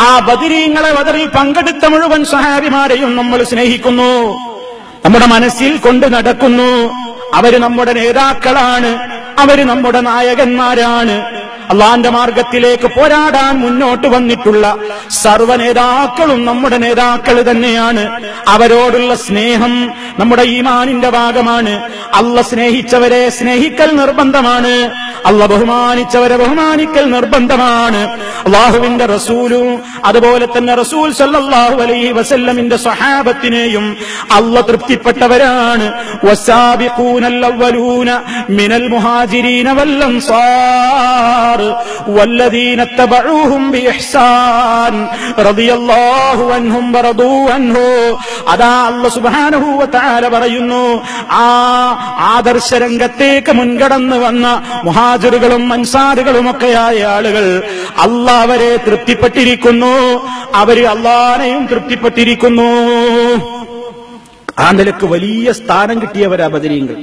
ആ ബദരീങ്ങളെ ബദറിൽ പങ്കെടുത്ത മുഴുവൻ സ്വഹാബിമാരെയും നമ്മൾ സ്നേഹിക്കുന്നു, നമ്മുടെ മനസ്സിൽ കൊണ്ട് നടക്കുന്നു. അവര് നമ്മുടെ നേതാക്കളാണ്, അവര് നമ്മുടെ നായകന്മാരാണ്. അള്ളാന്റെ മാർഗത്തിലേക്ക് പോരാടാൻ മുന്നോട്ട് വന്നിട്ടുള്ള സർവ്വ നേതാക്കളും നമ്മുടെ നേതാക്കൾ തന്നെയാണ്. അവരോടുള്ള സ്നേഹം നമ്മുടെ ഈമാനിന്റെ ഭാഗമാണ്. അള്ള സ്നേഹിച്ചവരെ സ്നേഹിക്കൽ നിർബന്ധമാണ്, അള്ള ബഹുമാനിച്ചവരെ ബഹുമാനിക്കൽ നിർബന്ധമാണ്. അള്ളാഹുവിന്റെ റസൂലും അതുപോലെ തന്നെ റസൂൽ സല്ലല്ലാഹു അലൈഹി വസല്ലമിന്റെ സ്വഹാബത്തിനെയും അള്ള തൃപ്തിപ്പെട്ടവരാണ്. വസാബിഖൂനൽ അവ്വലൂന മിനൽ മുഹാജിരീന വൽ അൻസാർ വല്ലദീന തബഊഹും ബിഇഹ്സാൻ റളിയല്ലാഹു അൻഹും വറദൂ അൻഹു. അതാ അല്ലാഹു സുബ്ഹാനഹു വ തആല പറയുന്നു, ആ ആദർശ രംഗത്തേക്ക് മുൻകടന്നു വന്ന മുഹാജിറുകളും അൻസാറുകളുമൊക്കെയായ ആളുകൾ അല്ലാഹ് അവരെ തൃപ്തിപ്പെട്ടിരിക്കുന്നു, അവര് അല്ലാഹനെയും തൃപ്തിപ്പെട്ടിരിക്കുന്നു. ആ നിലക്ക് വലിയ സ്ഥാനം കിട്ടിയവരാ ബദരീങ്ങൾ.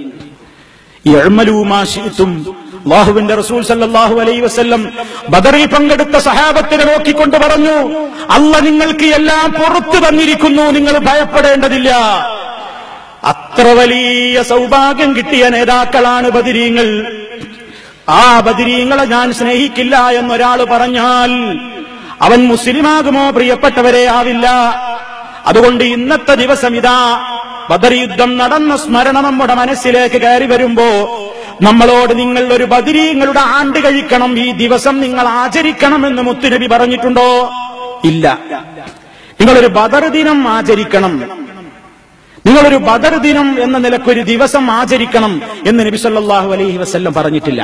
യഅ്മലൂ മാ ശിഅ്തും. അല്ലാഹുവിന്റെ റസൂൽ സല്ലല്ലാഹു അലൈഹി വസല്ലം ബദറിൽ പങ്കെടുത്ത സഹാബത്തിനെ നോക്കിക്കൊണ്ട് പറഞ്ഞു, അല്ലാഹ് നിങ്ങൾക്ക് എല്ലാം പുറത്തു തന്നിരിക്കുന്നു, നിങ്ങൾ ഭയപ്പെടേണ്ടതില്ല. അത്ര വലിയ സൗഭാഗ്യം കിട്ടിയ നേതാക്കളാണ് ബദരീങ്ങൾ. ആ ബദരീങ്ങളെ ഞാൻ സ്നേഹിക്കില്ല എന്നൊരാൾ പറഞ്ഞാൽ അവൻ മുസ്ലിമാകുമോ? പ്രിയപ്പെട്ടവരെ, ആവില്ല. അതുകൊണ്ട് ഇന്നത്തെ ദിവസം ഇതാ ബദർ യുദ്ധം നടന്ന സ്മരണ നമ്മുടെ മനസ്സിലേക്ക് കയറി വരുമ്പോ നമ്മളോട് നിങ്ങൾ ഒരു ബദരീങ്ങളുടെ ആണ്ട് കഴിക്കണം, ഈ ദിവസം നിങ്ങൾ ആചരിക്കണമെന്ന് മുത്തുനബി പറഞ്ഞിട്ടുണ്ടോ? ഇല്ല. നിങ്ങളൊരു ബദർ ദിനം ആചരിക്കണം, നിങ്ങളൊരു ബദർ ദിനം എന്ന നിലക്കൊരു ദിവസം ആചരിക്കണം എന്ന് നബി സല്ലല്ലാഹു അലൈഹി വസല്ലം പറഞ്ഞിട്ടില്ല.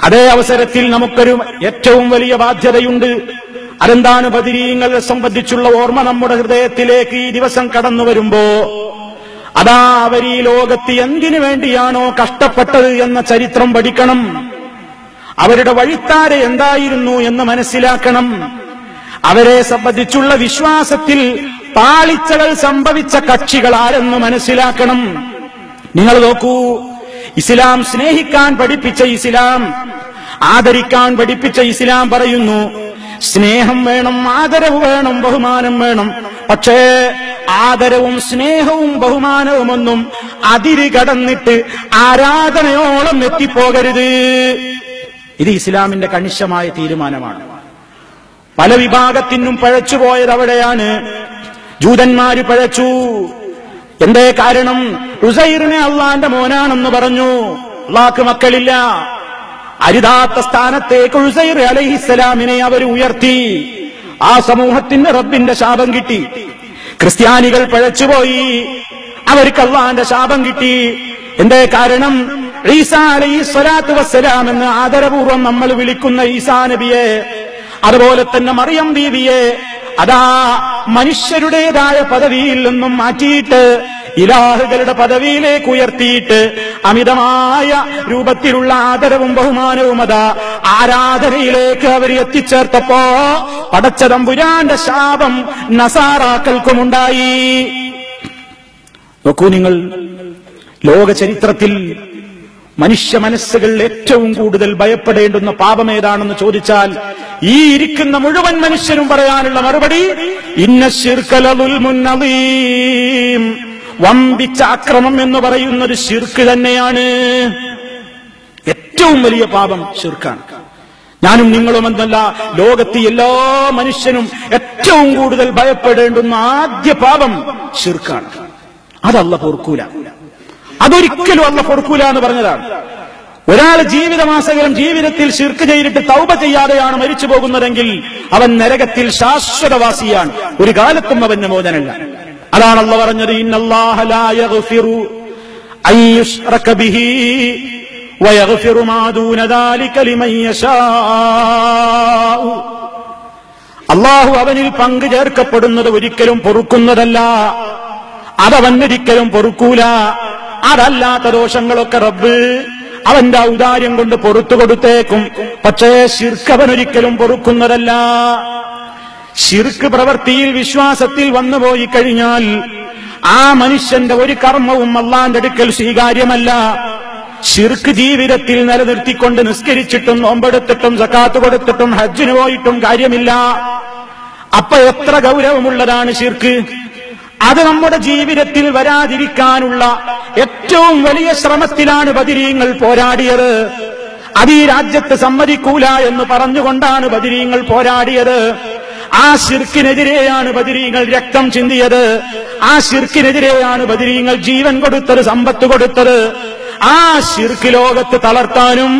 അതേ അവസരത്തിൽ നമുക്കൊരു ഏറ്റവും വലിയ ബാധ്യതയുണ്ട്. അതെന്താണ്? ബദരീങ്ങളെ സംബന്ധിച്ചുള്ള ഓർമ്മ നമ്മുടെ ഹൃദയത്തിലേക്ക് ഈ ദിവസം കടന്നു വരുമ്പോ അതാ അവർ ഈ ലോകത്ത് എന്തിനു വേണ്ടിയാണോ കഷ്ടപ്പെട്ടത് എന്ന ചരിത്രം പഠിക്കണം. അവരുടെ വഴിത്താര എന്തായിരുന്നു എന്ന് മനസ്സിലാക്കണം. അവരെ സംബന്ധിച്ചുള്ള വിശ്വാസത്തിൽ പാളിച്ചകൾ സംഭവിച്ച കക്ഷികൾ ആരെന്ന് മനസ്സിലാക്കണം. നിങ്ങൾ നോക്കൂ, ഇസ്ലാം സ്നേഹിക്കാൻ പഠിപ്പിച്ച ഇസ്ലാം, ആദരിക്കാൻ പഠിപ്പിച്ച ഇസ്ലാം പറയുന്നു, സ്നേഹം വേണം, ആദരവ് വേണം, ബഹുമാനം വേണം. പക്ഷേ ആദരവും സ്നേഹവും ബഹുമാനവുമൊന്നും അതിര് കടന്നിട്ട് ആരാധനയോളം എത്തിപ്പോകരുത്. ഇത് ഇസ്ലാമിന്റെ കണിശമായ തീരുമാനമാണ്. പല വിഭാഗത്തിനും പഴച്ചുപോയത് അവിടെയാണ്. ജൂതന്മാര് പഴച്ചു. എന്തേ കാരണം? ഉസൈറിനെ അള്ളാന്റെ മോനാണെന്ന് പറഞ്ഞു. അള്ളാഹ്ക്ക് മക്കളില്ല. അരുതാത്ത സ്ഥാനത്തേക്ക് ഉസൈർ അലൈഹിസ്സലാമിനെ അവർ ഉയർത്തി. ആ സമൂഹത്തിന് റബ്ബിന്റെ ശാപം കിട്ടി. ക്രിസ്ത്യാനികൾ പഴച്ചുപോയി, അവർക്ക് അള്ളാന്റെ ശാപം കിട്ടി. എന്തേ കാരണം? ഈസാ അലൈഹിസ്സലാത്തു വസ്സലാം എന്ന് ആദരപൂർവ്വം നമ്മൾ വിളിക്കുന്ന ഈസാ നബിയെ, അതുപോലെ തന്നെ മറിയം ബീവിയെ അതാ മനുഷ്യരുടേതായ പദവിയിൽ നിന്നും മാറ്റിയിട്ട് ഇലാഹുകളുടെ പദവിയിലേക്ക് ഉയർത്തിയിട്ട് അമിതമായ രൂപത്തിലുള്ള ആദരവും ബഹുമാനവും അതാ ആരാധനയിലേക്ക് അവർ എത്തിച്ചേർത്തപ്പോ പടച്ച തമ്പുരാന്റെ ശാപം നസാറാക്കൾക്കുമുണ്ടായി. നോക്കൂ നിങ്ങൾ, ലോക ചരിത്രത്തിൽ മനുഷ്യ മനസ്സുകൾ ഏറ്റവും കൂടുതൽ ഭയപ്പെടേണ്ടുന്ന പാപമേതാണെന്ന് ചോദിച്ചാൽ ഈ ഇരിക്കുന്ന മുഴുവൻ മനുഷ്യരും പറയാനുള്ള മറുപടി ഇന്ന ശിർക ലദുൽമുൻ അദീം. വമ്പിച്ച അക്രമം എന്ന് പറയുന്നത് ശിർക്ക് തന്നെയാണ്. ഏറ്റവും വലിയ പാപം ശിർക്കാണ്. ഞാനും നിങ്ങളും എന്നല്ല, ലോകത്ത് എല്ലാ മനുഷ്യനും ഏറ്റവും കൂടുതൽ ഭയപ്പെടേണ്ടുന്ന ആദ്യ പാപം ശിർക്കാണ്. അത് അല്ലാഹു പൊറുക്കൂല. അതൊരിക്കലും അല്ലാഹു പൊറുക്കൂല എന്ന് പറഞ്ഞതാണ്. ഒരാൾ ജീവിതമാസകലം ജീവിതത്തിൽ ശിർക്ക് ചെയ്തിട്ട് തൗബ ചെയ്യാതെയാണ് മരിച്ചു പോകുന്നതെങ്കിൽ അവൻ നരകത്തിൽ ശാശ്വതവാസിയാണ്. ഒരു കാലത്തും അവന് മോചനമില്ല. അതാണ് അല്ലാഹു പറഞ്ഞത്, ഇന്നല്ലാഹ ലാ യഗ്ഫിറു അൻ യുശ്റക ബിഹി വയഗ്ഫിറു മാ ദൂന ദാലിക ലിമൻ യശാഉ. അല്ലാഹു അവനിൽ പങ്കു ചേർക്കപ്പെടുന്നത് ഒരിക്കലും പൊറുക്കുന്നതല്ല. അതവൻ ഒരിക്കലും പൊറുക്കൂല. അതല്ലാത്ത ദോഷങ്ങളൊക്കെ റബ്ബ് അവന്റെ ഔദാര്യം കൊണ്ട് പൊറുത്തു കൊടുത്തേക്കും. പക്ഷേ ശിർക്ക് അവൻ ഒരിക്കലും പൊറുക്കുന്നതല്ല. ശിർക്ക് പ്രവൃത്തിയിൽ വിശ്വാസത്തിൽ വന്നുപോയി കഴിഞ്ഞാൽ ആ മനുഷ്യന്റെ ഒരു കർമ്മവും അല്ലാഹുവിന്റെ അടുക്കൽ സ്വീകാര്യമല്ല. ശിർക്ക് ജീവിതത്തിൽ നിലനിർത്തിക്കൊണ്ട് നിസ്കരിച്ചിട്ടും നോമ്പെടുത്തിട്ടും സക്കാത്ത് കൊടുത്തിട്ടും ഹജ്ജിന് പോയിട്ടും കാര്യമില്ല. അപ്പൊ എത്ര ഗൗരവമുള്ളതാണ് ശിർക്ക്. അത് നമ്മുടെ ജീവിതത്തിൽ വരാതിരിക്കാനുള്ള ഏറ്റവും വലിയ ശ്രമത്തിലാണ് ബദരീങ്ങൾ പോരാടിയത്. അത് ഈ രാജ്യത്ത് സമ്മതിക്കൂല എന്ന് പറഞ്ഞുകൊണ്ടാണ് ബദരീങ്ങൾ പോരാടിയത്. ആ ശിർക്കിനെതിരെയാണ് ബദരീങ്ങൾ രക്തം ചിന്തിയത്. ആ ശിർക്കിനെതിരെയാണ് ബദരീങ്ങൾ ജീവൻ കൊടുത്തത്, സമ്പത്ത് കൊടുത്തത്. ആ ശിർക്ക് ലോകത്ത് തളർത്താനും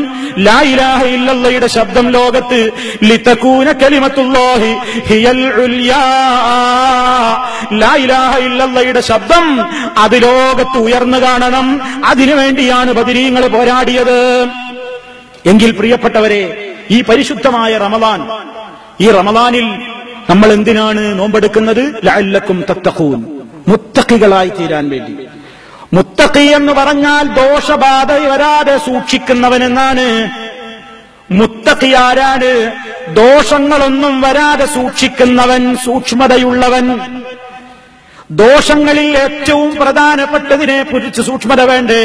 ലാ ഇലാഹ ഇല്ലല്ലാഹയുടെ ശബ്ദം ലോകത്ത് ലിതകൂന കലിമത്തുല്ലാഹി ഹിയൽ ഉൽയാ, ലാ ഇലാഹ ഇല്ലല്ലാഹയുടെ ശബ്ദം അത് ലോകത്ത് ഉയർന്നു കാണണം. അതിനുവേണ്ടിയാണ് ബദരീങ്ങൾ പോരാടിയത്. എങ്കിൽ പ്രിയപ്പെട്ടവരെ, ഈ പരിശുദ്ധമായ റമദാൻ, ഈ റമദാനിൽ നമ്മൾ എന്തിനാണ് നോമ്പെടുക്കുന്നത്? ലഅല്ലക്കും തത്തഖൂൻ, മുത്തഖികളായി തീരാൻ വേണ്ടി. മുത്തഖി എന്ന് പറഞ്ഞാൽ ദോഷബാധ വരാതെ സൂക്ഷിക്കുന്നവനെന്നാണ്. മുത്തഖി ആരാണ്? ദോഷങ്ങളൊന്നും വരാതെ സൂക്ഷിക്കുന്നവൻ, സൂക്ഷ്മതയുള്ളവൻ. ദോഷങ്ങളിൽ ഏറ്റവും പ്രധാനപ്പെട്ടതിനെ കുറിച്ച് സൂക്ഷ്മത വേണ്ടേ?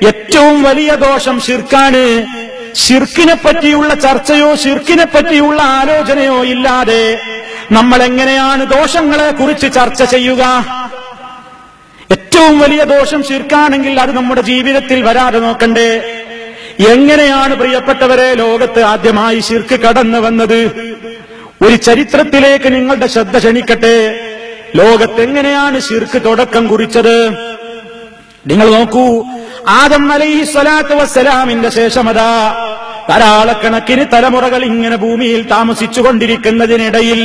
ഏറ്റവും വലിയ ദോഷം ശിർക്കാണ്. ശിർക്കിനെ പറ്റിയുള്ള ചർച്ചയോ ശിർക്കിനെ പറ്റിയുള്ള ആലോചനയോ ഇല്ലാതെ നമ്മൾ എങ്ങനെയാണ് ദോഷങ്ങളെ കുറിച്ച് ചർച്ച ചെയ്യുക? ഏറ്റവും വലിയ ദോഷം ശിർക്കാണെങ്കിൽ അത് നമ്മുടെ ജീവിതത്തിൽ വരാതെ നോക്കണ്ടേ? എങ്ങനെയാണ് പ്രിയപ്പെട്ടവരെ ലോകത്ത് ആദ്യമായി ശിർക്ക് കടന്നു വന്നത്? ഒരു ചരിത്രത്തിലേക്ക് നിങ്ങളുടെ ശ്രദ്ധ ക്ഷണിക്കട്ടെ. ലോകത്ത് എങ്ങനെയാണ് ശിർക്ക് തുടക്കം കുറിച്ചത്? നിങ്ങൾ നോക്കൂ, ആദം അലൈഹിസ്സലാത്തു വസ്സലാമിന്റെ ശേഷമതാ ധാരാളക്കണക്കിന് തലമുറകൾ ഇങ്ങനെ ഭൂമിയിൽ താമസിച്ചുകൊണ്ടിരിക്കുന്നതിനിടയിൽ